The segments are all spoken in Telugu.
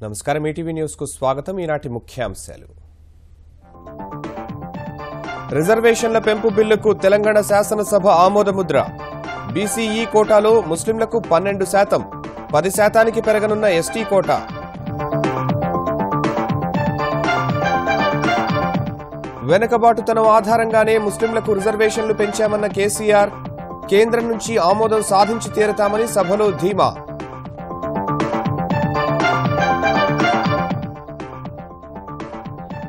నమస్కారం ఈటీవీ న్యూస్ కు స్వాగతం. ఈనాటి ముఖ్యాంశాలు. రిజర్వేషన్ల పెంపు బిల్లుకు తెలంగాణ శాసనసభ ఆమోదముద్ర. బీసీఈ కోటాలో ముస్లింలకు 12%, 10% పెరగనున్న ఎస్టీ కోటా. వెనుకబాటుతనం ఆధారంగానే ముస్లింలకు రిజర్వేషన్లు పెంచామన్న కేసీఆర్, కేంద్రం నుంచి ఆమోదం సాధించి తీరతామని సభలో ధీమా.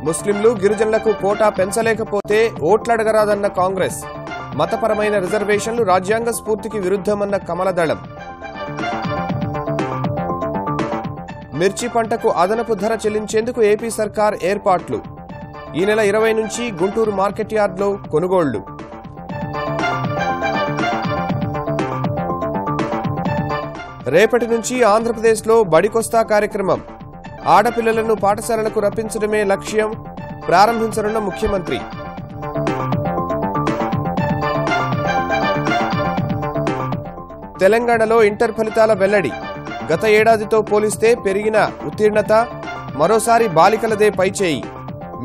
ముస్లింలు గిరిజనులకు కోటా పెంచలేకపోతే ఓట్లడగరాదన్న కాంగ్రెస్. మతపరమైన రిజర్వేషన్లు రాజ్యాంగ స్ఫూర్తికి విరుద్ధమన్న కమలదళం. మిర్చి పంటకు అదనపు ధర చెల్లించేందుకు ఏపీ సర్కార్ ఏర్పాట్లు. ఈ నెల 20 నుంచి గుంటూరు మార్కెట్ యార్డ్లో కొనుగోళ్లు. రేపటి నుంచి ఆంధ్రప్రదేశ్లో బడికొస్తా కార్యక్రమం. ఆడపిల్లలను పాఠశాలలకు రప్పించడమే లక్ష్యం. ప్రారంభించనున్న ముఖ్యమంత్రి. తెలంగాణలో ఇంటర్ ఫలితాల వెల్లడి. గత ఏడాదితో పోలిస్తే పెరిగిన ఉత్తీర్ణత. మరోసారి బాలికలదే పైచేయి.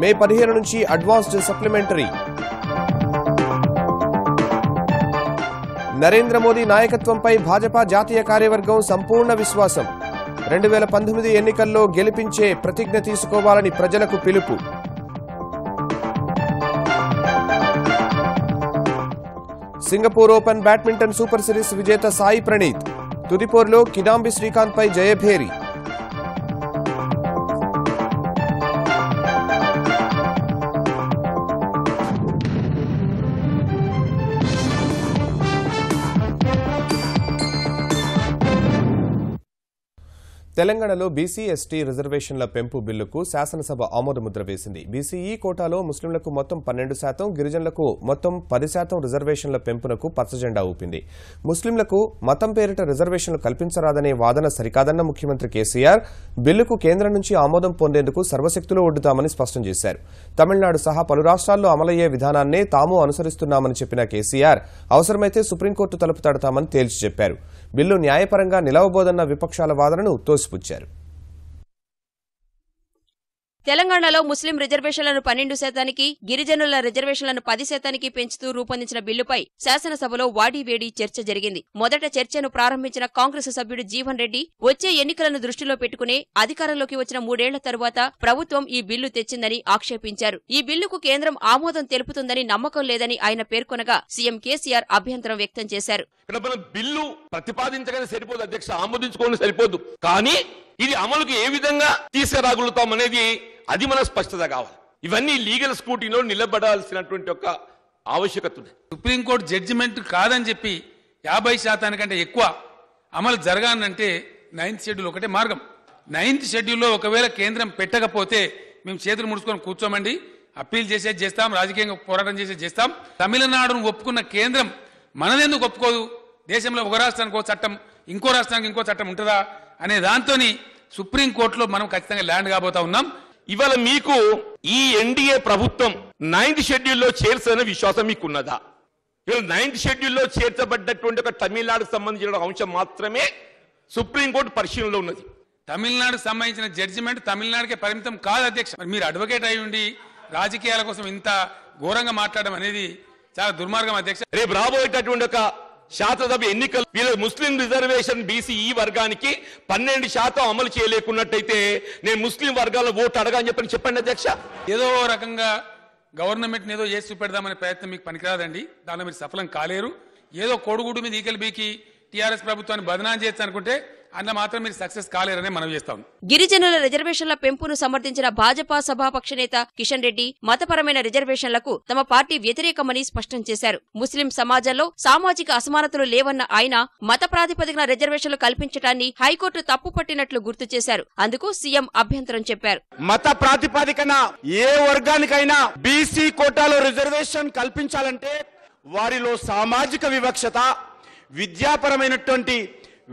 మే 15 నుంచి అడ్వాన్స్డ్ సప్లిమెంటరీ. నరేంద్ర మోదీ నాయకత్వంపై భాజపా జాతీయ కార్యవర్గం సంపూర్ణ విశ్వాసం. 2019 ఎన్నికల్లో గెలిపించే ప్రతిజ్ఞ తీసుకోవాలని ప్రజలకు పిలుపు. Singapore open badminton super series విజేత సాయి ప్రణీత్. తుదిపోరులో కిదాంబి శ్రీకాంత్ పై జయభేరి. తెలంగాణలో బీసీ ఎస్టీ రిజర్వేషన్ల పెంపు బిల్లుకు శాసనసభ ఆమోదముద్ర వేసింది. బీసీఈ కోటాలో ముస్లింలకు మొత్తం 12%, గిరిజనులకు మొత్తం 10% రిజర్వేషన్ల పెంపునకు పచ్చజెండా ఊపింది. ముస్లింలకు మతం పేరిట రిజర్వేషన్లు కల్పించరాదనే వాదన సరికాదన్న ముఖ్యమంత్రి కేసీఆర్, బిల్లుకు కేంద్రం నుంచి ఆమోదం పొందేందుకు సర్వశక్తులు ఒడ్డుతామని స్పష్టం చేశారు. తమిళనాడు సహా పలు రాష్ట్రాల్లో అమలయ్యే విధానాన్నే తాము అనుసరిస్తున్నామని చెప్పిన కేసీఆర్, అవసరమైతే సుప్రీంకోర్టు తలుపు తడతామని తేల్చి చెప్పారు. బిల్లు న్యాయపరంగా నిలవబోదన్న విపక్షాల వాదనను తోసిపుచ్చారు. తెలంగాణలో ముస్లిం రిజర్వేషన్లను 12%, గిరిజనుల రిజర్వేషన్లను 10% పెంచుతూ రూపొందించిన బిల్లుపై శాసనసభలో వాడీవేడి చర్చ జరిగింది. మొదట చర్చను ప్రారంభించిన కాంగ్రెస్ సభ్యుడు జీవన్ రెడ్డి, వచ్చే ఎన్నికలను దృష్టిలో పెట్టుకునే అధికారంలోకి వచ్చిన 3 ఏళ్ల తరువాత ప్రభుత్వం ఈ బిల్లు తెచ్చిందని ఆక్షేపించారు. ఈ బిల్లుకు కేంద్రం ఆమోదం తెలుపుతుందని నమ్మకం లేదని ఆయన పేర్కొనగా, సీఎం కేసీఆర్ అభ్యంతరం వ్యక్తం చేశారు. బిల్లు ప్రతిపాదించగానే సరిపోదు అధ్యక్ష, ఆమోదించుకోని సరిపోదు, కానీ ఇది అమలుకు ఏ విధంగా తీసుకురాగలుగుతాం అనేది అది మన స్పష్టత కావాలి. ఇవన్నీ లీగల్ స్క్రూటీలో నిలబడాల్సినటువంటి ఒక ఆవశ్యకత ఉంది. సుప్రీంకోర్టు జడ్జిమెంట్ కాదని చెప్పి 50% ఎక్కువ అమలు జరగాలంటే 9th షెడ్యూల్ ఒకటే మార్గం. 9th షెడ్యూల్లో ఒకవేళ కేంద్రం పెట్టకపోతే మేము చేతులు ముడుచుకొని కూర్చోమండి, అప్పీల్ చేసేది చేస్తాం, రాజకీయంగా పోరాటం చేసేది చేస్తాం. తమిళనాడును ఒప్పుకున్న కేంద్రం మనదెందుకు ఒప్పుకోదు? దేశంలో ఒక రాష్ట్రానికి ఒక చట్టం, ఇంకో రాష్ట్రానికి ఇంకో చట్టం ఉంటుందా అనే దాంతోని సుప్రీంకోర్టులో మనం ఖచ్చితంగా ల్యాండ్ కాబోతా ఉన్నాం. ఇవాళ మీకు ఈ ఎన్డీఏ ప్రభుత్వం 9th షెడ్యూల్లో చేర్చని విశ్వాసం మీకున్నదా? ఇవాళ 9th షెడ్యూల్లో చేర్చబడ్డటువంటి ఒక తమిళనాడుకు సంబంధించిన అంశం మాత్రమే సుప్రీంకోర్టు పరిశీలనలో ఉన్నది. తమిళనాడుకు సంబంధించిన జడ్జిమెంట్ తమిళనాడుకే పరిమితం కాదు అధ్యక్ష. మీరు అడ్వకేట్ అయి ఉండి రాజకీయాల కోసం ఇంత ఘోరంగా మాట్లాడడం అనేది చాలా దుర్మార్గం అధ్యక్ష. రేపు రాబోయేటటువంటి ఒక శాసనసభ ఎన్నికలు వీళ్ళ ముస్లిం రిజర్వేషన్ బీసీఈ వర్గానికి 12% అమలు చేయలేకున్నట్టయితే నేను ముస్లిం వర్గాల ఓటు అడగాలని చెప్పండి అధ్యక్ష. ఏదో రకంగా గవర్నమెంట్ ఏదో చేసి చూపెడదామనే ప్రయత్నం మీకు పనికిరాదండి. దానిలో మీరు సఫలం కాలేరు. ఏదో కోడుగుడు మీద ఈకలు బీకి టీఆర్ఎస్ ప్రభుత్వాన్ని బదనాం చేయొచ్చు అనుకుంటే అందులో మాత్రం మీరు సక్సెస్ కాలేరనే మనం చేస్తాం. గిరిజనుల రిజర్వేషన్ల పెంపును సమర్థించిన భాజపా సభాపక్ష నేత కిషన్ రెడ్డి, మతపరమైన రిజర్వేషన్లకు తమ పార్టీ వ్యతిరేకమని స్పష్టం చేశారు. ముస్లిం సమాజంలో సామాజిక అసమానతలు లేవన్న ఆయన, మత ప్రాతిపదికన రిజర్వేషన్లు కల్పించడాన్ని హైకోర్టు తప్పుపట్టినట్లు గుర్తు చేశారు. అందుకు సీఎం అభ్యంతరం చెప్పారు. మత ప్రాతిపదికన ఏ వర్గానికైనా బీసీ కోటాలో రిజర్వేషన్ కల్పించాలంటే వారిలో సామాజిక వివక్షత, విద్యాపరమైనటువంటి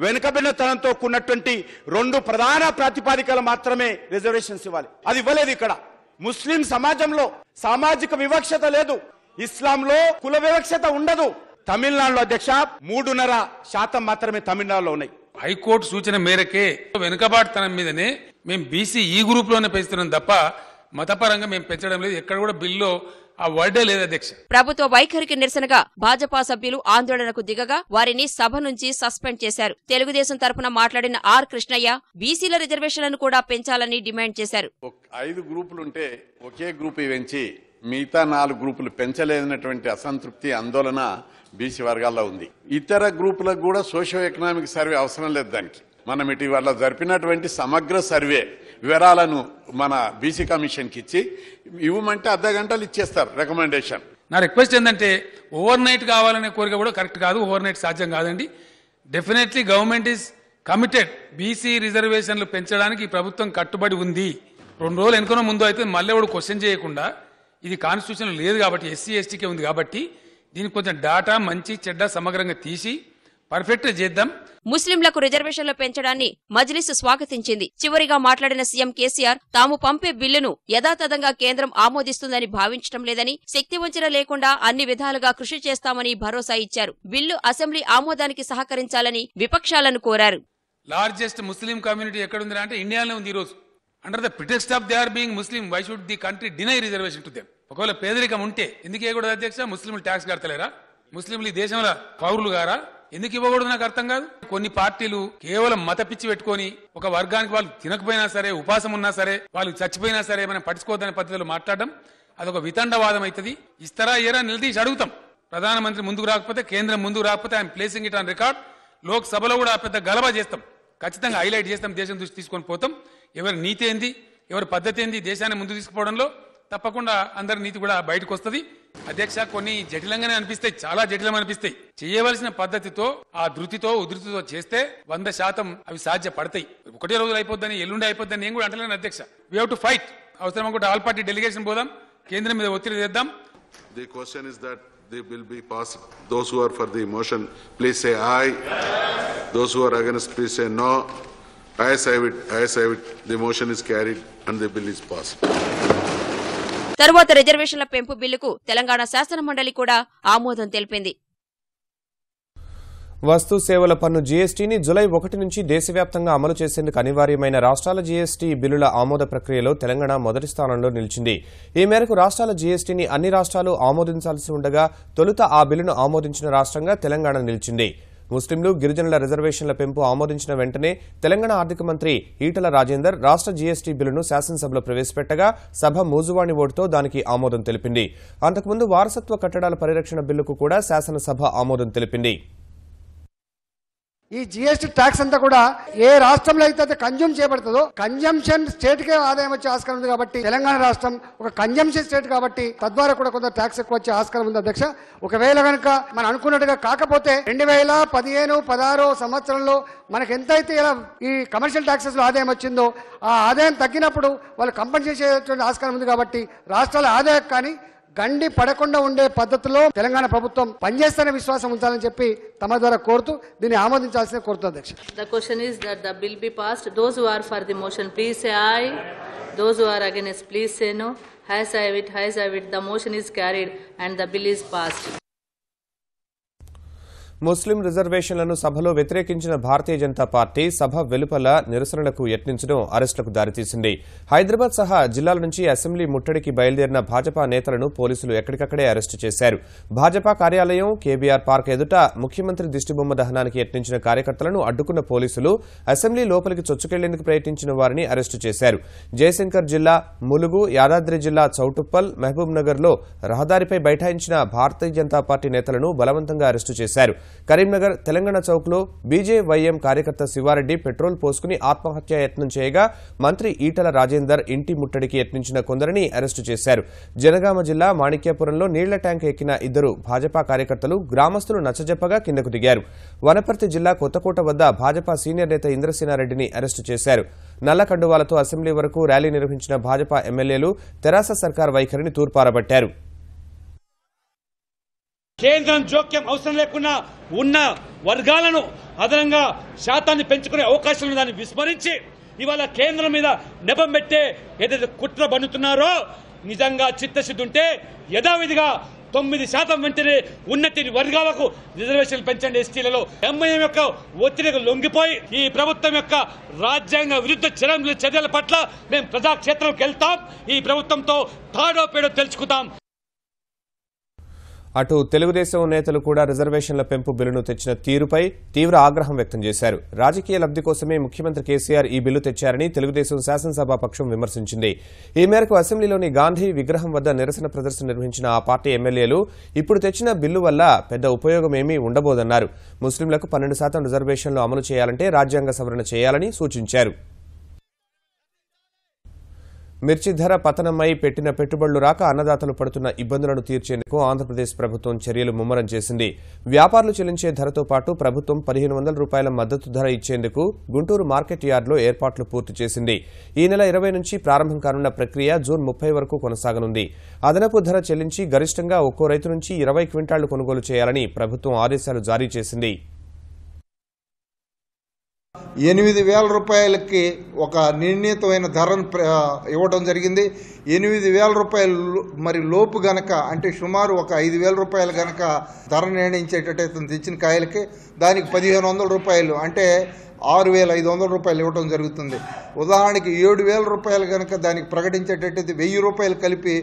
వెనుకబడినతనంతో కూడినటువంటి 2 ప్రధాన ప్రాతిపదికలు మాత్రమే రిజర్వేషన్స్ ఇవ్వాలి. అది ఇవ్వలేదు. ఇక్కడ ముస్లిం సమాజంలో సామాజిక వివక్షత లేదు, ఇస్లాంలో కుల వివక్షత ఉండదు. తమిళనాడులో అధ్యక్ష 3.5% మాత్రమే తమిళనాడులో ఉన్నాయి. హైకోర్టు సూచన మేరకే వెనుకబాటుతనం మీదనే మేము బీసీ ఈ గ్రూప్ లోనే పెంచుతున్నాం తప్ప మతపరంగా మేము పెంచడం లేదు. ఎక్కడ కూడా బిల్లో ఆ వర్డే లేదు అధ్యక్ష. ప్రభుత్వ వైఖరికి నిరసనగా భాజపా సభ్యులు ఆందోళనకు దిగగా వారిని సభ నుంచి సస్పెండ్ చేశారు. తెలుగుదేశం తరపున మాట్లాడిన ఆర్ కృష్ణయ్య బీసీల రిజర్వేషన్లను కూడా పెంచాలని డిమాండ్ చేశారు. 5 గ్రూపులుంటే ఒకే గ్రూప్ పెంచి మిగతా 4 గ్రూపులు పెంచలేదన్నటువంటి అసంతృప్తి ఆందోళన బీసీ వర్గాల్లో ఉంది. ఇతర గ్రూపులకు కూడా సోషియో ఎకనామిక్ సర్వే అవసరం లేదు. దానికి మనం ఇటీవల జరిపినటువంటి సమగ్ర సర్వే వివరాలను మన బీసీ కమిషన్ కి ఇచ్చి ఇవ్వమంటే అర్ధ గంటలు ఇచ్చేస్తారు రికమెండేషన్. నా రిక్వెస్ట్ ఏంటంటే ఓవర్ నైట్ కావాలనే కోరిక కూడా కరెక్ట్ కాదు. ఓవర్ నైట్ సాధ్యం కాదండి. Definitely government is committed. BC రిజర్వేషన్లు పెంచడానికి ప్రభుత్వం కట్టుబడి ఉంది. 2 రోజులు వెనుకనో ముందు అయితే మళ్ళీ కూడా క్వశ్చన్ చేయకుండా ఇది కాన్స్టిట్యూషన్ లేదు కాబట్టి ఎస్సీ ఎస్టీకే ఉంది కాబట్టి దీనికి కొంచెం డాటా మంచి చెడ్డ సమగ్రంగా తీసి పర్ఫెక్ట్ చేద్దాం. ముస్లింలకు రిజర్వేషన్లు పెంచడాన్ని మజ్లిస్ స్వాగతించింది. చివరిగా మాట్లాడిన సీఎం కేసీఆర్ తాము పంపే బిల్లును యథాతథంగా కేంద్రం ఆమోదిస్తుందని భావించడం లేదని, శక్తి వంచన లేకుండా అన్ని విధాలుగా కృషి చేస్తామని భరోసా ఇచ్చారు. బిల్లు అసెంబ్లీ ఆమోదానికి సహకరించాలని విపక్షాలను కోరారు. లార్జెస్ట్ ముస్లిం కమ్యూనిటీ ఎక్కడుంది అంటే ఇండియాలో ఉంది. ఈ రోజు under the pretext of they are being Muslim why should the country deny reservation to them. ఒకవేళ పేదరికం ఉంటే ఎందుకు ఇవ్వకూడదు అధ్యక్ష? ముస్లింలు ట్యాక్స్ కడతలేరా? ముస్లింలు ఈ దేశంలో పౌరులు గారా? ఎందుకు ఇవ్వకూడదు నాకు అర్థం కాదు. కొన్ని పార్టీలు కేవలం మత పిచ్చి పెట్టుకొని ఒక వర్గానికి వాళ్ళు తినకపోయినా సరే, ఉపాసం ఉన్నా సరే, వాళ్ళు చచ్చిపోయినా సరే మనం పట్టించుకోవద్దనే పద్ధతిలో మాట్లాడడం అదొక వితండవాదం అవుతుంది. ఇస్తారా ఏరా నిలదీసి అడుగుతాం. ప్రధానమంత్రి ముందుకు రాకపోతే, కేంద్రం ముందుకు రాకపోతే I'm placing it on record. లోక్సభలో కూడా పెద్ద గలబా చేస్తాం. ఖచ్చితంగా హైలైట్ చేస్తాం. దేశం దృష్టి తీసుకొని పోతాం. ఎవరి నీతి ఏంది, ఎవరి పద్ధతి ఏంది, దేశాన్ని ముందుకు తీసుకుపోవడంలో తప్పకుండా అందరి నీతి కూడా బయటకు వస్తుంది. అధ్యక్ష, కొన్ని జటిలంగానే అనిపిస్తాయి, చాలా జటిలం అనిపిస్తాయి. చేయవలసిన పద్ధతితో, ఆ ధృతితో, ఉధృతితో చేస్తే 100% అవి సాధ్యపడతాయి. ఒకటే రోజులు అయిపోద్దని, ఎల్లుండి అయిపోద్దని నేను కూడా అంటలేను అధ్యక్ష. We have to fight. అవసరం అనుకుంటే ఆల్ పార్టీ డెలిగేషన్ పోదాం, కేంద్రం మీద ఒత్తిడి తెద్దాం. The question is that the bill be passed. Those who are for the motion, please say aye. Those who are against, please say no. Ayes have it. Ayes have it. The motion is carried and the bill is passed. తరువాత రిజర్వేషన్ల పెంపు బిల్లుకు తెలంగాణ శాసనమండలి కూడా ఆమోదం తెలిపింది. వస్తు సేవల పన్ను జీఎస్టీని జులై 1 నుంచి దేశవ్యాప్తంగా అమలు చేసేందుకు అనివార్యమైన రాష్ట్రాల జీఎస్టీ బిల్లుల ఆమోద ప్రక్రియలో తెలంగాణ మొదటి స్థానంలో నిలిచింది. ఈ మేరకు రాష్ట్రాల జీఎస్టీని అన్ని రాష్ట్రాలు ఆమోదించాల్సి ఉండగా తొలుత ఆ బిల్లును ఆమోదించిన రాష్ట్రంగా తెలంగాణ నిలిచింది. ముస్లింలు, గిరిజనుల రిజర్వేషన్ల పెంపు ఆమోదించిన వెంటనే తెలంగాణ ఆర్థిక మంత్రి ఈటల రాజేందర్ రాష్ట్ర జీఎస్టీ బిల్లును శాసనసభలో ప్రవేశపెట్టగా సభ మూజువాణి ఓటుతో దానికి ఆమోదం తెలిపింది. అంతకుముందు వారసత్వ కట్టడాల పరిరక్షణ బిల్లుకు కూడా శాసనసభ ఆమోదం తెలిపింది. ఈ జీఎస్టీ ట్యాక్స్ అంతా కూడా ఏ రాష్ట్రంలో అయితే కన్జ్యూమ్ చేయబడుతుందో కన్జంప్షన్ స్టేట్ కే ఆదాయం వచ్చే ఆస్కారం ఉంది కాబట్టి తెలంగాణ రాష్ట్రం ఒక కన్జంప్షన్ స్టేట్ కాబట్టి తద్వారా కూడా కొంత ట్యాక్స్ ఎక్కువ వచ్చే ఆస్కారం ఉంది అధ్యక్ష. ఒకవేళ కనుక మనం అనుకున్నట్టుగా కాకపోతే 2015-16 సంవత్సరంలో మనకు ఎంతైతే ఇలా ఈ కమర్షియల్ ట్యాక్సెస్ లో ఆదాయం వచ్చిందో ఆ ఆదాయం తగ్గినప్పుడు వాళ్ళు కంపెన్సేట్ చేసేటువంటి ఆస్కారం ఉంది కాబట్టి రాష్ట్రాల ఆదాయం కానీ గండి పడకుండా ఉండే పద్ధతిలో తెలంగాణ ప్రభుత్వం పనిచేస్తేనే విశ్వాసం ఉంచాలని చెప్పి తమ ద్వారా కోరుతూ దీన్ని ఆమోదించాల్సిన కోరుతూ అధ్యక్ష. The question is that the bill be passed. Those who are for the motion, please say aye. Those who are against, please say no. Ayes have it. Ayes have it. The motion is carried and the bill is passed. ముస్లిం రిజర్వేషన్లను సభలో వ్యతిరేకించిన భారతీయ జనతా పార్టీ సభ వెలుపల నిరసనలకు యత్నించడం అరెస్టులకు దారితీసింది. హైదరాబాద్ సహా జిల్లాల నుంచి అసెంబ్లీ ముట్టడికి బయలుదేరిన భాజపా నేతలను పోలీసులు ఎక్కడికక్కడే అరెస్టు చేశారు. భాజపా కార్యాలయం, కేబీఆర్ పార్క్ ఎదుట ముఖ్యమంత్రి దిష్టిబొమ్మ దహనానికి యత్నించిన కార్యకర్తలను అడ్డుకున్న పోలీసులు అసెంబ్లీ లోపలికి చొచ్చుకెళ్లేందుకు ప్రయత్నించిన వారిని అరెస్టు చేశారు. జయశంకర్ జిల్లా ములుగు, యాదాద్రి జిల్లా చౌటుప్పల్, మహబూబ్ నగర్ లో రహదారిపై బైఠాయించిన భారతీయ జనతా పార్టీ నేతలను బలవంతంగా అరెస్టు చేశారు. కరీంనగర్ తెలంగాణ చౌక్లో బీజేవైఎం కార్యకర్త శివారెడ్డి పెట్రోల్ పోసుకుని ఆత్మహత్యా యత్నం చేయగా మంత్రి ఈటల రాజేందర్ ఇంటి ముట్టడికి యత్నించిన కొందరిని అరెస్టు చేశారు. జనగామ జిల్లా మాణిక్యాపురంలో నీళ్ల ట్యాంక్ ఎక్కిన 2 భాజపా కార్యకర్తలు గ్రామస్తులు నచ్చజెప్పగా కిందకు దిగారు. వనపర్తి జిల్లా కొత్తకోట వద్ద భాజపా సీనియర్ నేత ఇంద్రసేనారెడ్డిని అరెస్టు చేశారు. నల్ల కండువాలతో అసెంబ్లీ వరకు ర్యాలీ నిర్వహించిన భాజపా ఎమ్మెల్యేలు తెరాస సర్కార్ వైఖరిని తూర్పారబట్టారు. కేంద్రం జోక్యం అవసరం లేకుండా ఉన్న వర్గాలను అదనంగా శాతాన్ని పెంచుకునే అవకాశం దాన్ని విస్మరించి ఇవాళ కేంద్రం మీద నెపం పెట్టే ఏదైతే కుట్ర బన్నుతున్నారో నిజంగా చిత్తశుద్ధి ఉంటే యథావిధిగా 9% వెంటనే ఉన్నతి వర్గాలకు రిజర్వేషన్లు పెంచండి ఎస్టీలలో. ఎంఐఎం యొక్క ఒత్తిడికి లొంగిపోయి ఈ ప్రభుత్వం యొక్క రాజ్యాంగ విరుద్ధ చర్యల పట్ల మేము ప్రజాక్షేత్రంకి వెళ్తాం. ఈ ప్రభుత్వంతో తాడో పేడో తెలుసుకుంటాం. అటు తెలుగుదేశం నేతలు కూడా రిజర్వేషన్ల పెంపు బిల్లును తెచ్చిన తీరుపై తీవ్ర ఆగ్రహం వ్యక్తం చేశారు. రాజకీయ లబ్ధి కోసమే ముఖ్యమంత్రి కేసీఆర్ ఈ బిల్లు తెచ్చారని తెలుగుదేశం శాసనసభా పక్షం విమర్శించింది. ఈ మేరకు అసెంబ్లీలోని గాంధీ విగ్రహం వద్ద నిరసన ప్రదర్శన నిర్వహించిన ఆ పార్టీ ఎమ్మెల్యేలు ఇప్పుడు తెచ్చిన బిల్లు వల్ల పెద్ద ఉపయోగమేమీ ఉండబోదన్నారు. ముస్లింలకు 12% రిజర్వేషన్లు అమలు చేయాలంటే రాజ్యాంగ సవరణ చేయాలని సూచించారు. మిర్చి ధర పతనమై పెట్టిన పెట్టుబడులు రాక అన్నదాతలు పడుతున్న ఇబ్బందులను తీర్చేందుకు ఆంధ్రప్రదేశ్ ప్రభుత్వం చర్యలు ముమ్మరం చేసింది. వ్యాపారులు చెల్లించే ధరతో పాటు ప్రభుత్వం 1500 రూపాయల మద్దతు ధర ఇచ్చేందుకు గుంటూరు మార్కెట్ యార్డులో ఏర్పాట్లు పూర్తి చేసింది. ఈ నెల 20 నుంచి ప్రారంభం కానున్న ప్రక్రియ జూన్ 30 వరకు కొనసాగనుంది. అదనపు ధర చెల్లించి గరిష్టంగా ఒక్కో రైతు నుంచి 20 క్వింటాళ్లు కొనుగోలు చేయాలని ప్రభుత్వం ఆదేశాలు జారీ చేసింది. 8,000 రూపాయలకి ఒక నిర్ణీతమైన ధరను ఇవ్వడం జరిగింది. 8,000 రూపాయలు మరి లోపు గనక అంటే సుమారు ఒక 5,000 రూపాయలు గనక ధర నిర్ణయించేటట్టయితే తెచ్చిన కాయలకి దానికి 1,500 రూపాయలు అంటే 6,500 రూపాయలు ఇవ్వడం జరుగుతుంది. ఉదాహరణకి 7,000 రూపాయలు కనుక దానికి ప్రకటించేటట్టయితే 1,000 రూపాయలు కలిపి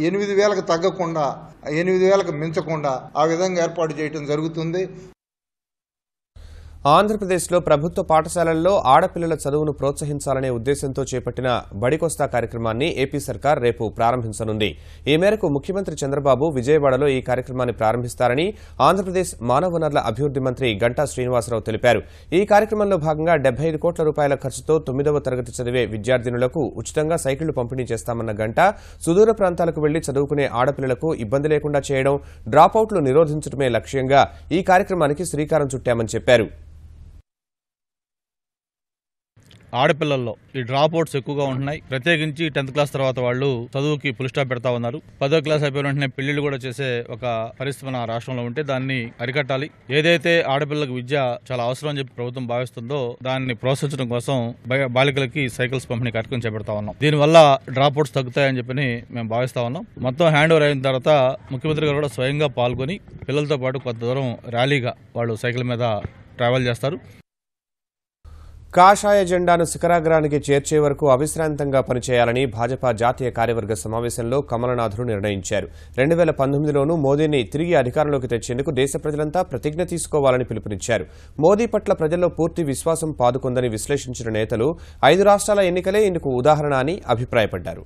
8,000కు తగ్గకుండా 8,000కు మించకుండా ఆ విధంగా ఏర్పాటు చేయడం జరుగుతుంది. ఆంధ్రప్రదేశ్లో ప్రభుత్వ పాఠశాలల్లో ఆడపిల్లల చదువును ప్రోత్సహించాలనే ఉద్దేశంతో చేపట్టిన బడికొస్తా కార్యక్రమాన్ని ఏపీ సర్కార్ రేపు ప్రారంభించనుంది. ఈ మేరకు ముఖ్యమంత్రి చంద్రబాబు విజయవాడలో ఈ కార్యక్రమాన్ని ప్రారంభిస్తారని ఆంధ్రప్రదేశ్ మానవ వనరుల అభివృద్ది మంత్రి గంటా శ్రీనివాసరావు తెలిపారు. ఈ కార్యక్రమంలో భాగంగా 75 కోట్ల రూపాయల ఖర్చుతో 9వ తరగతి చదివే విద్యార్థినులకు ఉచితంగా సైకిళ్లు పంపిణీ చేస్తామన్న గంటా సుదూర ప్రాంతాలకు వెళ్లి చదువుకునే ఆడపిల్లలకు ఇబ్బంది లేకుండా చేయడం, డ్రాపౌట్లు నిరోధించడమే లక్ష్యంగా ఈ కార్యక్రమానికి శ్రీకారం చుట్టామని చెప్పారు. ఆడపిల్లల్లో ఈ డ్రాప్ అవుట్స్ ఎక్కువగా ఉంటున్నాయి. ప్రత్యేకించి 10th క్లాస్ తర్వాత వాళ్ళు చదువుకి ఫుల్ స్టాప్ పెడతా ఉన్నారు. 10వ క్లాస్ అయిపోయిన వెంటనే పెళ్లిళ్లు కూడా చేసే ఒక పరిస్థితి మన రాష్ట్రంలో ఉంటే దాన్ని అరికట్టాలి. ఏదైతే ఆడపిల్లలకు విద్య చాలా అవసరం అని చెప్పి ప్రభుత్వం భావిస్తుందో దాన్ని ప్రోత్సహించడం కోసం బాలికలకి సైకిల్స్ పంపిణీ కార్యక్రమం చేపడతా ఉన్నాం. దీనివల్ల డ్రాప్ అవుట్స్ తగ్గుతాయని చెప్పి మేము భావిస్తా ఉన్నాం. మొత్తం హ్యాండ్ ఓవర్ అయిన తర్వాత ముఖ్యమంత్రి గారు కూడా స్వయంగా పాల్గొని పిల్లలతో పాటు కొంత దూరం ర్యాలీగా వాళ్ళు సైకిల్ మీద ట్రావెల్ చేస్తారు. కాషాయ జెండాను శిఖరాగ్రానికి చేర్చే వరకు అవిశ్రాంతంగా పనిచేయాలని భాజపా జాతీయ కార్యవర్గ సమావేశంలో కమలనాథులు నిర్ణయించారు. 2019లోనూ మోదీని తిరిగి అధికారంలోకి తెచ్చేందుకు దేశ ప్రజలంతా ప్రతిజ్ఞ తీసుకోవాలని పిలుపునిచ్చారు. మోదీ పట్ల ప్రజల్లో పూర్తి విశ్వాసం పాదుకుందని విశ్లేషించిన నేతలు 5 రాష్ట్రాల ఎన్నికలే ఇందుకు ఉదాహరణ అని అభిప్రాయపడ్డారు.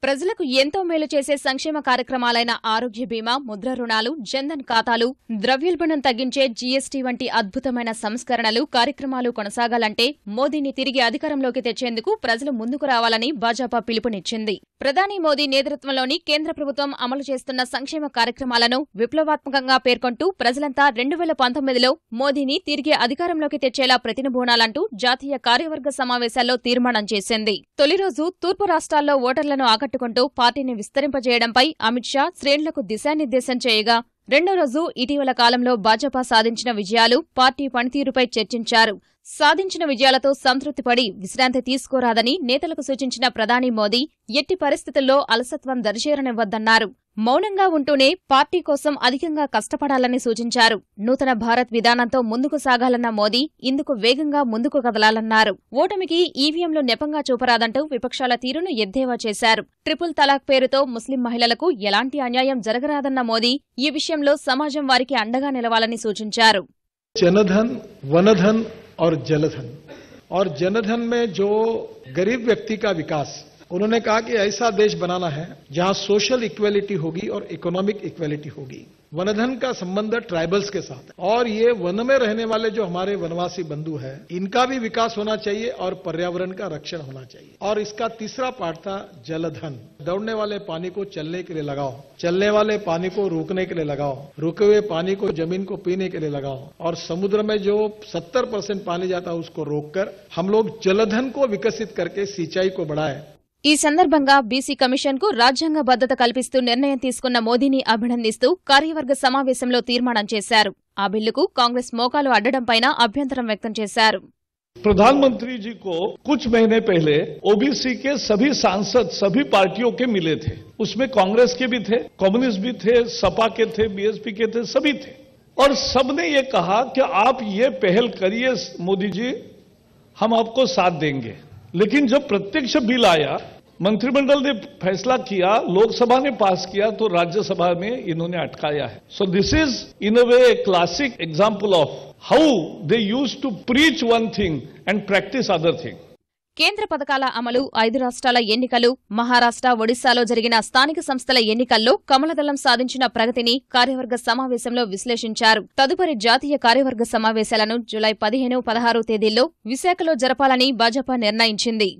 ప్రజలకు ఎంతో మేలు చేసే సంక్షేమ కార్యక్రమాలైన ఆరోగ్య బీమా, ముద్ర రుణాలు, జన్ధన్ ఖాతాలు, ద్రవ్యోల్బణం తగ్గించే జీఎస్టీ వంటి అద్భుతమైన సంస్కరణలు, కార్యక్రమాలు కొనసాగాలంటే మోదీని తిరిగి అధికారంలోకి తెచ్చేందుకు ప్రజలు ముందుకు రావాలని భాజపా పిలుపునిచ్చింది. ప్రధాని మోదీ నేతృత్వంలోని కేంద్ర ప్రభుత్వం అమలు చేస్తున్న సంక్షేమ కార్యక్రమాలను విప్లవాత్మకంగా పేర్కొంటూ ప్రజలంతా 2019లో మోదీని తిరిగి అధికారంలోకి తెచ్చేలా ప్రతినబూనాలంటూ జాతీయ కార్యవర్గ సమావేశాల్లో తీర్మానం చేసింది. తొలి రోజు తూర్పు రాష్ట్రాల్లో ఓటర్లను ఆకట్టుకుంటూ పార్టీని విస్తరింపజేయడంపై అమిత్ షా శ్రేణులకు దిశానిర్దేశం చేయగా, రెండో రోజు ఇటీవల కాలంలో భాజపా సాధించిన విజయాలు, పార్టీ పనితీరుపై చర్చించారు. సాధించిన విజయాలతో సంతృప్తిపడి విశ్రాంతి తీసుకోరాదని నేతలకు సూచించిన ప్రధాని మోదీ ఎట్టి పరిస్థితుల్లో అలసత్వం దరిచేరనివ్వద్దన్నారు. మౌనంగా ఉంటూనే పార్టీ కోసం అధికంగా కష్టపడాలని సూచించారు. నూతన భారత్ విధానంతో ముందుకు సాగాలన్న మోదీ ఇందుకు వేగంగా ముందుకు కదలాలన్నారు. ఓటమికి ఈవీఎంలు నెపంగా చూపరాదంటూ విపక్షాల తీరును ఎద్దేవా చేశారు. ట్రిపుల్ తలాక్ పేరుతో ముస్లిం మహిళలకు ఎలాంటి అన్యాయం జరగరాదన్న మోదీ ఈ విషయంలో సమాజం వారికి అండగా నిలవాలని సూచించారు. जनधन, वनधन और जलधन, और जनधन में जो गरीब व्यक्ति का विकास, उन्होंने कहा कि ऐसा देश बनाना है जहां सोशल इक्वेलिटी होगी और इकोनॉमिक इक्वेलिटी होगी। वनधन का संबंध ट्राइबल्स के साथ, और ये वन में रहने वाले जो हमारे वनवासी बंधु हैं, इनका भी विकास होना चाहिए और पर्यावरण का रक्षण होना चाहिए। और इसका तीसरा पार्ट था जलधन। दौड़ने वाले पानी को चलने के लिए लगाओ, चलने वाले पानी को रोकने के लिए लगाओ, रुके हुए पानी को जमीन को पीने के लिए लगाओ, और समुद्र में जो 70% पानी जाता है उसको रोककर हम लोग जलधन को विकसित करके सिंचाई को बढ़ाएं। ఈ సందర్భంగా బీసీ కమిషన్కు రాజ్యాంగ భద్రత కల్పిస్తూ నిర్ణయం తీసుకున్న మోదీని అభినందిస్తూ కార్యవర్గ సమావేశంలో తీర్మానం చేశారు. ఆ బిల్లుకు కాంగ్రెస్ మోకాలు అడ్డడంపైన అభ్యంతరం వ్యక్తం చేశారు. प्रधानमंत्री जी को कुछ महीने पहले ओबीसी के सभी सांसद सभी पार्टियों के मिले थे। उसमें कांग्रेस के भी थे, कम्युनिस्ट भी थे, सपा के थे, बीएसपी के थे, सभी थे। और सबने ये कहा कि आप ये पहल करिए मोदी जी, हम आपको साथ देंगे। लेकिन जब प्रत्यक्ष बिल आया, मंत्रिमंडल ने फैसला किया, लोकसभा ने पास किया, तो राज्यसभा में इन्होंने अटकाया है। So this is in a way classic example of how they used to preach one thing and practice other thing. కేంద్ర పథకాల అమలు, 5 రాష్ట్రాల ఎన్నికలు, మహారాష్ట్ర, ఒడిశాలో జరిగిన స్థానిక సంస్థల ఎన్నికల్లో కమలదళం సాధించిన ప్రగతిని కార్యవర్గ సమావేశంలో విశ్లేషించారు. తదుపరి జాతీయ కార్యవర్గ సమావేశాలను జూలై 15, 16 తేదీల్లో విశాఖలో జరపాలని భాజపా నిర్ణయించింది.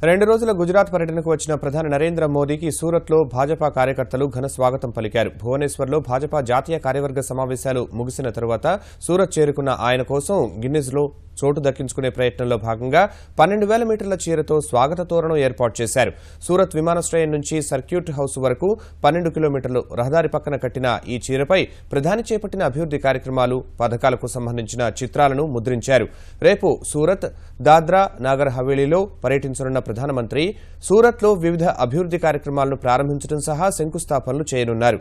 2 రోజుల గుజరాత్ పర్యటనకు వచ్చిన ప్రధాని నరేంద్ర మోదీకి సూరత్లో భాజపా కార్యకర్తలు ఘన స్వాగతం పలికారు. భువనేశ్వర్లో భాజపా జాతీయ కార్యవర్గ సమావేశాలు ముగిసిన తరువాత సూరత్ చేరుకున్న ఆయన కోసం గిన్నిస్లో చోటు దక్కించుకునే ప్రయత్నంలో భాగంగా 12,000 మీటర్ల చీరతో స్వాగత తోరణం ఏర్పాటు చేశారు. సూరత్ విమానాశ్రయం నుంచి సర్క్యూట్ హౌస్ వరకు 12 కిలోమీటర్లు రహదారి పక్కన కట్టిన ఈ చీరపై ప్రధాని చేపట్టిన అభివృద్ది కార్యక్రమాలు, పథకాలకు సంబంధించిన చిత్రాలను ముద్రించారు. రేపు సూరత్, దాద్రా నాగర్ హవేలీలో పర్యటించనున్న ప్రధానమంత్రి సూరత్లో వివిధ అభివృద్ది కార్యక్రమాలను ప్రారంభించడం సహా శంకుస్థాపనలు చేయనున్నారు.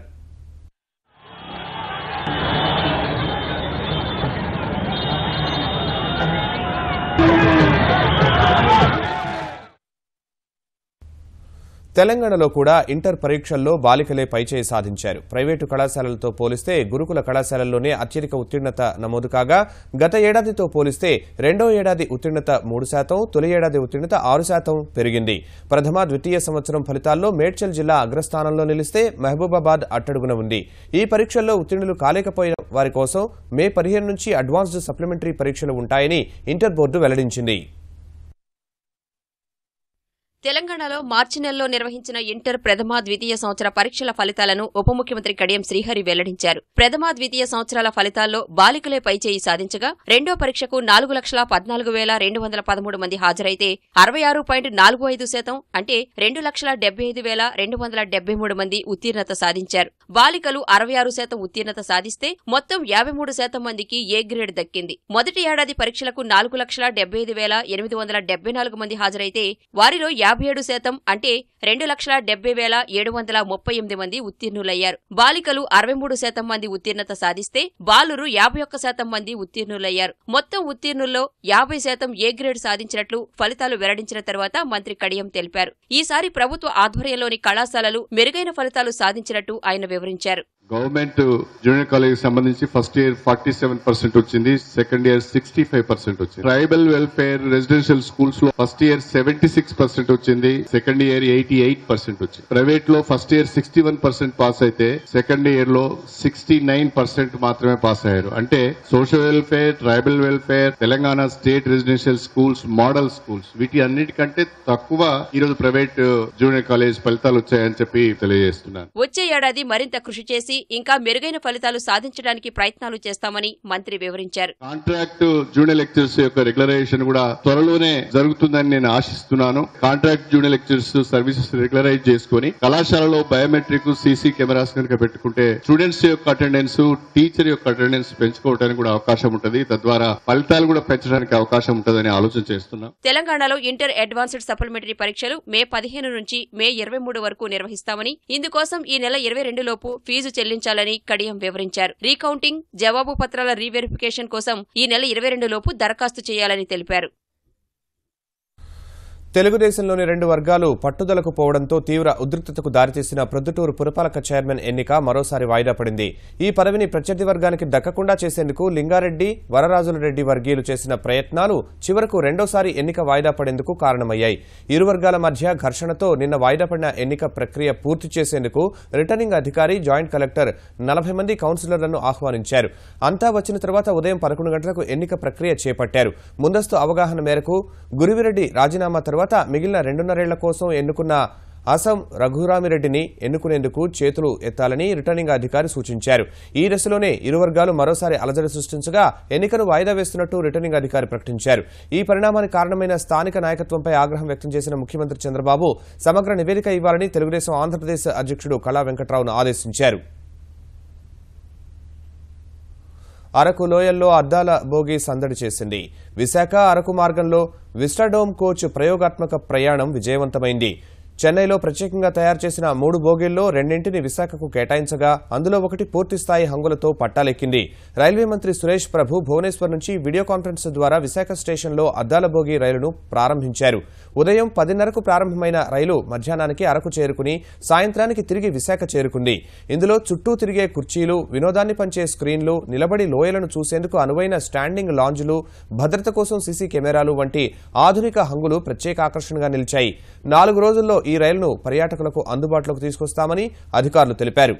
తెలంగాణలో కూడా ఇంటర్ పరీక్షల్లో బాలికలే పైచేయి సాధించారు. ప్రైవేటు కళాశాలలతో పోలిస్తే గురుకుల కళాశాలల్లోనే అత్యధిక ఉత్తీర్ణత నమోదు కాగా, గత ఏడాదితో పోలిస్తే రెండో ఏడాది ఉత్తీర్ణత 3%, తొలి ఏడాది ఉత్తీర్ణత 6% పెరిగింది. ప్రథమ, ద్వితీయ సంవత్సరం ఫలితాల్లో మేడ్చల్ జిల్లా అగ్రస్థానంలో నిలిస్తే మహబూబాబాద్ అట్టడుగున ఉంది. ఈ పరీక్షల్లో ఉత్తీర్ణులు కాలేకపోయిన వారి కోసం మే 15 నుంచి అడ్వాన్స్డ్ సప్లిమెంటరీ పరీక్షలు ఉంటాయని ఇంటర్ బోర్డు వెల్లడించింది. తెలంగాణలో మార్చి నెలలో నిర్వహించిన ఇంటర్ ప్రథమ, ద్వితీయ సంవత్సర పరీక్షల ఫలితాలను ఉప ముఖ్యమంత్రి కడియం శ్రీహరి వెల్లడించారు. ప్రథమ, ద్వితీయ సంవత్సరాల ఫలితాల్లో బాలికలే పైచేయి సాధించగా, రెండో పరీక్షకు 4,14,213 మంది హాజరైతే 66.45% అంటే 2,75,273 మంది ఉత్తీర్ణత సాధించారు. బాలికలు 66% ఉత్తీర్ణత సాధిస్తే మొత్తం 53% మందికి ఏ గ్రేడ్ దక్కింది. మొదటి ఏడాది పరీక్షలకు 4,75,874 మంది హాజరైతే వారిలో 57% అంటే 2,70,738 మంది ఉత్తీర్ణులయ్యారు. బాలికలు 63% మంది ఉత్తీర్ణత సాధిస్తే బాలురు 51% మంది ఉత్తీర్ణులయ్యారు. మొత్తం ఉత్తీర్ణుల్లో 50% ఏ గ్రేడ్ సాధించినట్లు ఫలితాలు వెల్లడించిన తర్వాత మంత్రి కడియం తెలిపారు. ఈసారి ప్రభుత్వ ఆధ్వర్యంలోని కళాశాలలు మెరుగైన ఫలితాలు సాధించినట్టు ఆయన వివరించారు. గవర్నమెంట్ జూనియర్ కాలేజ్ సంబంధించి ఫస్ట్ ఇయర్ 47% వచ్చింది, సెకండ్ ఇయర్ 65% వచ్చింది. ట్రైబల్ వెల్ఫేర్ రెసిడెన్షియల్ స్కూల్స్ లో ఫస్ట్ ఇయర్ 76% వచ్చింది, సెకండ్ ఇయర్ 88% వచ్చింది. ప్రైవేట్ లో ఫస్ట్ ఇయర్ 61% పాస్ అయితే సెకండ్ ఇయర్ లో 69% మాత్రమే పాస్ అయ్యారు. అంటే social welfare, tribal welfare, Telangana state residential schools, model schools వీటి అన్నిటికంటే తక్కువ ఈరోజు ప్రైవేట్ జూనియర్ కాలేజ్ ఫలితాలు వచ్చాయని చెప్పి తెలియజేస్తున్నాను. వచ్చే ఏడాది మరింత కృషి చేసి ఇంకా మెరుగైన ఫలితాలు సాధించడానికి ప్రయత్నాలు చేస్తామని మంత్రి వివరించారు. కాంట్రాక్ట్ జూనియర్ లెక్చర్స్ యొక్క రెగ్యులరైజేషన్ కూడా త్వరలోనే జరుగుతుందని నేను ఆశిస్తున్నాను. Contract junior lectures services regularize చేసుకుని కళాశాలలో బయోమెట్రిక్, సీసీ కెమెరాస్ కనుక పెట్టుకుంటే స్టూడెంట్స్ యొక్క అటెండెన్స్, టీచర్ యొక్క అటెండెన్స్ పెంచుకోవడానికి కూడా అవకాశం ఉంటుంది. తద్వారా ఫలితాలు కూడా పెంచడానికి అవకాశం ఉంటుందని ఆలోచన చేస్తున్నాం. తెలంగాణలో ఇంటర్ అడ్వాన్స్డ్ సప్లిమెంటరీ పరీక్షలు మే 15 నుంచి మే 23 వరకు నిర్వహిస్తామని, ఇందుకోసం ఈ నెల 22 లోపు ఫీజు చెల్లించాలని కడియం వివరించారు. రీకౌంటింగ్, జవాబు పత్రాల రీవెరిఫికేషన్ కోసం ఈ నెల 22 లోపు దరఖాస్తు చేయాలని తెలిపారు. తెలుగుదేశంలోని 2 వర్గాలు పట్టుదలకు పోవడంతో తీవ్ర ఉద్రిక్తతకు దారితీసిన ప్రొద్దుటూరు పురపాలక చైర్మన్ ఎన్నిక మరోసారి వాయిదా పడింది. ఈ పదవిని ప్రత్యర్థి వర్గానికి దక్కకుండా చేసేందుకు లింగారెడ్డి, వరరాజులరెడ్డి వర్గీయులు చేసిన ప్రయత్నాలు చివరకు రెండోసారి ఎన్నిక వాయిదా పడేందుకు కారణమయ్యాయి. ఇరు వర్గాల మధ్య ఘర్షణతో నిన్న వాయిదా పడిన ఎన్నిక ప్రక్రియ పూర్తి చేసేందుకు రిటర్నింగ్ అధికారి, జాయింట్ కలెక్టర్ 40 మంది కౌన్సిలర్లను ఆహ్వానించారు. అంతా వచ్చిన తర్వాత ఉదయం 11 గంటలకు ఎన్నిక ప్రక్రియ చేపట్టారు. ముందస్తు అవగాహన మేరకు గురివిరెడ్డి రాజీనామా తర్వాత మిగిలిన 2.5 ఏళ్ల కోసం ఎన్నుకున్న అసం రఘురామిరెడ్డిని ఎన్నుకునేందుకు చేతులు ఎత్తాలని రిటర్నింగ్ అధికారి సూచించారు. ఈ దశలోనే ఇరు వర్గాలు మరోసారి అలజడి సృష్టించగా ఎన్నికను వాయిదా వేస్తున్నట్టు రిటర్నింగ్ అధికారి ప్రకటించారు. ఈ పరిణామానికి కారణమైన స్థానిక నాయకత్వంపై ఆగ్రహం వ్యక్తం చేసిన ముఖ్యమంత్రి చంద్రబాబు సమగ్ర నివేదిక ఇవ్వాలని తెలుగుదేశం ఆంధ్రప్రదేశ్ అధ్యక్షుడు కళా వెంకట్రావును ఆదేశించారు. అరకు లోయల్లో అద్దాల బోగి సందడి చేసింది. విశాఖ అరకు మార్గంలో విస్టాడోమ్ కోచ్ ప్రయోగాత్మక ప్రయాణం విజయవంతమైంది. చెన్నైలో ప్రత్యేకంగా తయారు చేసిన 3 బోగీల్లో 2ంటిని విశాఖకు కేటాయించగా అందులో ఒకటి పూర్తిస్థాయి హంగులతో పట్టాలెక్కింది. రైల్వే మంత్రి సురేష్ ప్రభు భువనేశ్వర్ నుంచి వీడియో కాన్ఫరెన్స్ ద్వారా విశాఖ స్టేషన్లో అద్దాల బోగి రైలును ప్రారంభించారు. ఉదయం 10:30కు ప్రారంభమైన రైలు మధ్యాహ్నానికి అరకు చేరుకుని సాయంత్రానికి తిరిగి విశాఖ చేరుకుంది. ఇందులో చుట్టూ తిరిగే కుర్చీలు, వినోదాన్ని పంచే స్క్రీన్లు, నిలబడి లోయలను చూసేందుకు అనువైన స్టాండింగ్ లాంజ్లు, భద్రత కోసం సీసీ కెమెరాలు వంటి ఆధునిక హంగులు ప్రత్యేక ఆకర్షణగా నిలిచాయి. 4 రోజుల్లో ఈ రైలును పర్యాటకులకు అందుబాటులోకి తీసుకొస్తామని అధికారులు తెలిపారు.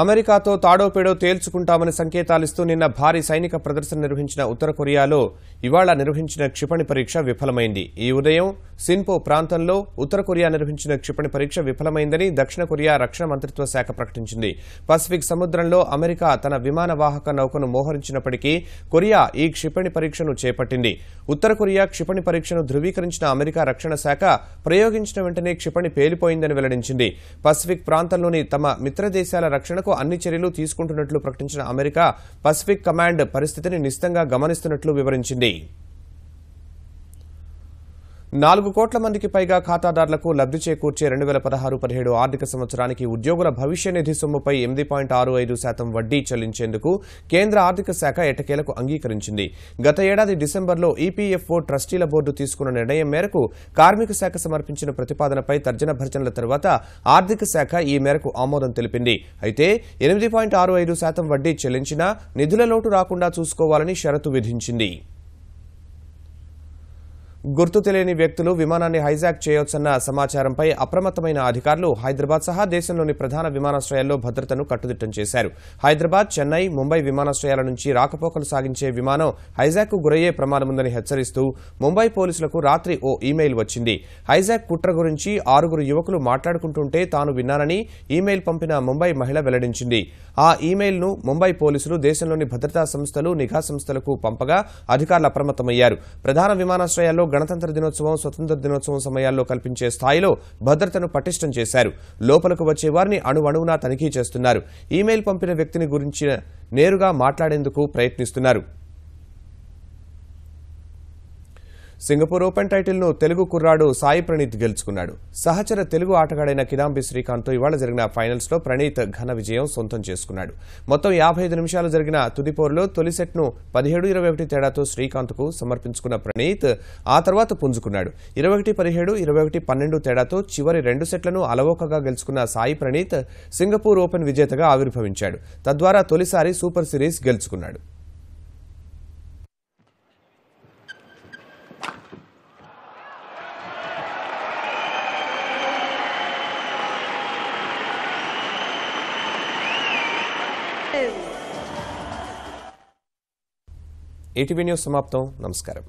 అమెరికాతో తాడోపేడో తేల్చుకుంటామని సంకేతాలిస్తూ నిన్న భారీ సైనిక ప్రదర్శన నిర్వహించిన ఉత్తర కొరియాలో ఇవాళ నిర్వహించిన క్షిపణి పరీక్ష విఫలమైంది. ఈ ఉదయం సిన్పో ప్రాంతంలో ఉత్తర కొరియా నిర్వహించిన క్షిపణి పరీక్ష విఫలమైందని దక్షిణ కొరియా రక్షణ మంత్రిత్వ శాఖ ప్రకటించింది. పసిఫిక్ సముద్రంలో అమెరికా తన విమాన వాహక నౌకను మోహరించినప్పటికీ కొరియా ఈ క్షిపణి పరీక్షను చేపట్టింది. ఉత్తర కొరియా క్షిపణి పరీక్షను ధృవీకరించిన అమెరికా రక్షణ శాఖ ప్రయోగించిన వెంటనే క్షిపణి పేలిపోయిందని వెల్లడించింది. పసిఫిక్ ప్రాంతంలోని తమ మిత్ర దేశాల రక్షణకు అన్ని చర్యలు తీసుకుంటున్నట్లు ప్రకటించిన అమెరికా పసిఫిక్ కమాండ్ పరిస్థితిని నిశితంగా గమనిస్తున్నట్లు వివరించింది. 4 కోట్ల మందికి పైగా ఖాతాదారులకు లబ్ది చేకూర్చే 2016-17 ఆర్థిక సంవత్సరానికి ఉద్యోగుల భవిష్య నిధి సొమ్ముపై 8.65% వడ్డీ చెల్లించేందుకు కేంద్ర ఆర్థిక శాఖ ఎట్టకేలకు అంగీకరించింది. గత ఏడాది డిసెంబర్లో ఈపీఎఫ్ఓ ట్రస్టీల బోర్డు తీసుకున్న నిర్ణయం మేరకు కార్మిక శాఖ సమర్పించిన ప్రతిపాదనపై తర్జన భర్జనల తర్వాత ఆర్థిక శాఖ ఈ మేరకు ఆమోదం తెలిపింది. అయితే 8.65% వడ్డీ చెల్లించినా నిధుల లోటు రాకుండా చూసుకోవాలని షరతు విధించింది. గుర్తు తెలియని వ్యక్తులు విమానాన్ని హైజాక్ చేయొచ్చన్న సమాచారంపై అప్రమత్తమైన అధికారులు హైదరాబాద్ సహా దేశంలోని ప్రధాన విమానాశ్రయాల్లో భద్రతను కట్టుదిట్టం చేశారు. హైదరాబాద్, చెన్నై, ముంబై విమానాశ్రయాల నుంచి రాకపోకలు సాగించే విమానం హైజాక్కు గురయ్యే ప్రమాదముందని హెచ్చరిస్తూ ముంబై పోలీసులకు రాత్రి ఓ ఈమెయిల్ వచ్చింది. హైజాక్ కుట్ర గురించి 6 యువకులు మాట్లాడుకుంటుంటే తాను విన్నానని ఈమెయిల్ పంపిన ముంబై మహిళ వెల్లడించింది. ఆ ఈమెయిల్ను ముంబై పోలీసులు దేశంలోని భద్రతా సంస్థలు, నిఘా సంస్థలకు పంపగా అధికారులు అప్రమత్తమయ్యారు. ప్రధాన విమానాశ్రయాల్లో గణతంత్ర దినోత్సవం, స్వతంత్ర దినోత్సవం సమయాల్లో కల్పించే స్థాయిలో భద్రతను పటిష్టం చేశారు. లోపలకు వచ్చే వారిని అణువణువునా తనిఖీ చేస్తున్నారు. ఈమెయిల్ పంపిన వ్యక్తిని గురించి నేరుగా మాట్లాడేందుకు ప్రయత్నిస్తున్నారు. సింగపూర్ ఓపెన్ టైటిల్ను తెలుగు కుర్రాడు సాయి ప్రణీత్ గెలుచుకున్నాడు. సహచర తెలుగు ఆటగాడైన కిదాంబి శ్రీకాంత్తో ఇవాళ జరిగిన ఫైనల్స్లో ప్రణీత్ ఘన విజయం సొంతం చేసుకున్నాడు. మొత్తం 55 నిమిషాలు జరిగిన తుది పోరులో తొలి సెట్ను 17-21 తేడాతో శ్రీకాంత్కు సమర్పించుకున్న ప్రణీత్ ఆ తర్వాత పుంజుకున్నాడు. 21-17, 21-12 తేడాతో చివరి 2 సెట్లను అలవోకగా గెలుచుకున్న సాయి ప్రణీత్ సింగపూర్ ఓపెన్ విజేతగా ఆవిర్భవించాడు. తద్వారా తొలిసారి సూపర్ సిరీస్ గెలుచుకున్నాడు. ఈటీవీ న్యూస్ సమాప్తం. నమస్కారం.